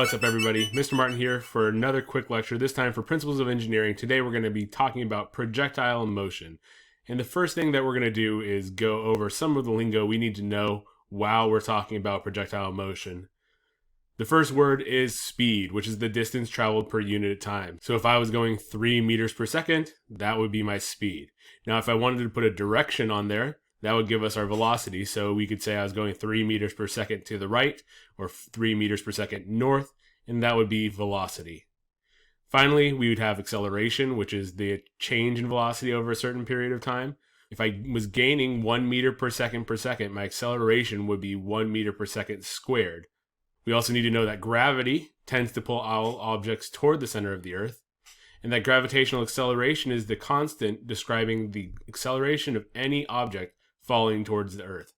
What's up, everybody? Mr. Martin here for another quick lecture, this time for Principles of Engineering. Today we're going to be talking about projectile motion. And the first thing that we're going to do is go over some of the lingo we need to know while we're talking about projectile motion. The first word is speed, which is the distance traveled per unit of time. So if I was going 3 meters per second, that would be my speed. Now if I wanted to put a direction on there, that would give us our velocity. So we could say I was going 3 meters per second to the right or 3 meters per second north, and that would be velocity. Finally, we would have acceleration, which is the change in velocity over a certain period of time. If I was gaining 1 meter per second, my acceleration would be 1 meter per second squared. We also need to know that gravity tends to pull all objects toward the center of the Earth, and that gravitational acceleration is the constant describing the acceleration of any object falling towards the Earth.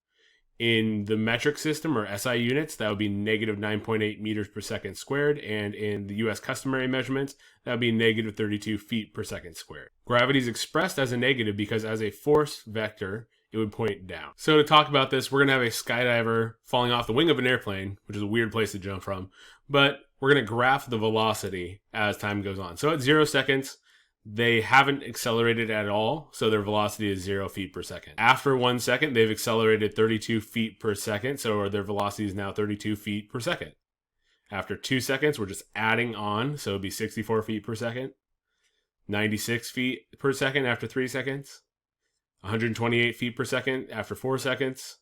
In the metric system, or SI units, that would be negative 9.8 meters per second squared, and in the US customary measurements, that would be negative 32 feet per second squared. Gravity is expressed as a negative because as a force vector, it would point down. So to talk about this, we're going to have a skydiver falling off the wing of an airplane, which is a weird place to jump from, but we're going to graph the velocity as time goes on. So at 0 seconds, they haven't accelerated at all, so their velocity is 0 feet per second. After 1 second, they've accelerated 32 feet per second, so their velocity is now 32 feet per second. After 2 seconds, we're just adding on, so it'd be 64 feet per second, 96 feet per second after 3 seconds, 128 feet per second after 4 seconds,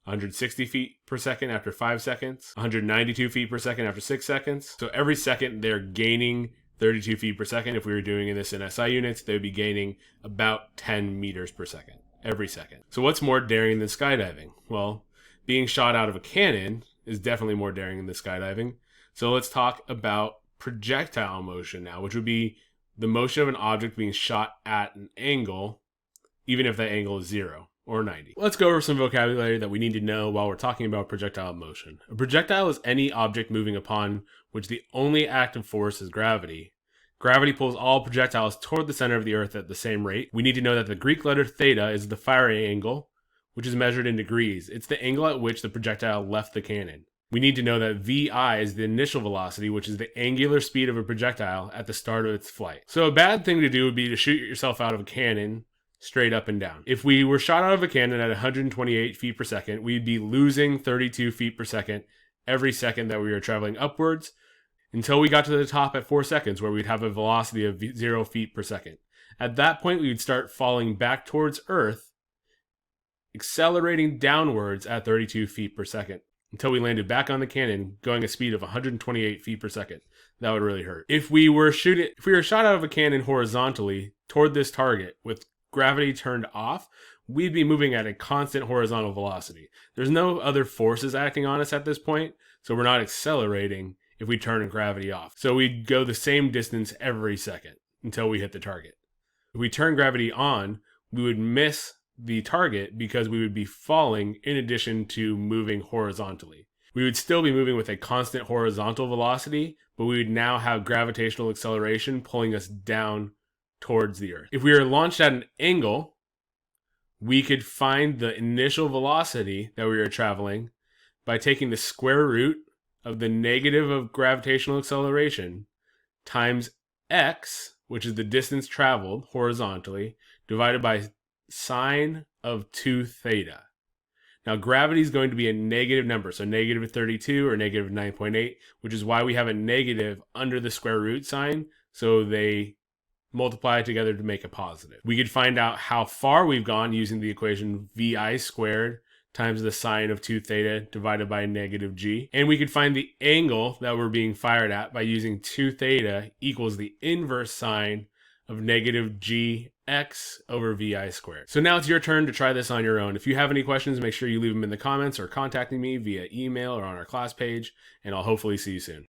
160 feet per second after 5 seconds, 192 feet per second after 6 seconds. So every second they're gaining 32 feet per second. If we were doing this in SI units, they would be gaining about 10 meters per second every second. So what's more daring than skydiving? Well, being shot out of a cannon is definitely more daring than skydiving. So let's talk about projectile motion now, which would be the motion of an object being shot at an angle, even if that angle is 0 or 90. Let's go over some vocabulary that we need to know while we're talking about projectile motion. A projectile is any object moving upon which the only active force is gravity. Gravity pulls all projectiles toward the center of the Earth at the same rate. We need to know that the Greek letter theta is the firing angle, which is measured in degrees. It's the angle at which the projectile left the cannon. We need to know that VI is the initial velocity, which is the angular speed of a projectile at the start of its flight. So a bad thing to do would be to shoot yourself out of a cannon straight up and down. If we were shot out of a cannon at 128 feet per second, we'd be losing 32 feet per second every second that we were traveling upwards until we got to the top at 4 seconds, where we'd have a velocity of 0 feet per second. At that point, we would start falling back towards Earth, accelerating downwards at 32 feet per second until we landed back on the cannon, going a speed of 128 feet per second. That would really hurt. If we were shot out of a cannon horizontally toward this target with gravity turned off, we'd be moving at a constant horizontal velocity. There's no other forces acting on us at this point, so we're not accelerating if we turn gravity off. So we'd go the same distance every second until we hit the target. If we turn gravity on, we would miss the target because we would be falling in addition to moving horizontally. We would still be moving with a constant horizontal velocity, but we would now have gravitational acceleration pulling us down towards the Earth. If we were launched at an angle, we could find the initial velocity that we were traveling by taking the square root of the negative of gravitational acceleration times x, which is the distance traveled horizontally, divided by sine of 2 theta. Now gravity is going to be a negative number, so negative 32 or negative 9.8, which is why we have a negative under the square root sign, so they multiply together to make a positive. We could find out how far we've gone using the equation VI squared times the sine of 2 theta divided by negative g. And we could find the angle that we're being fired at by using 2 theta equals the inverse sine of negative gx over VI squared. So now it's your turn to try this on your own. If you have any questions, make sure you leave them in the comments or contacting me via email or on our class page, and I'll hopefully see you soon.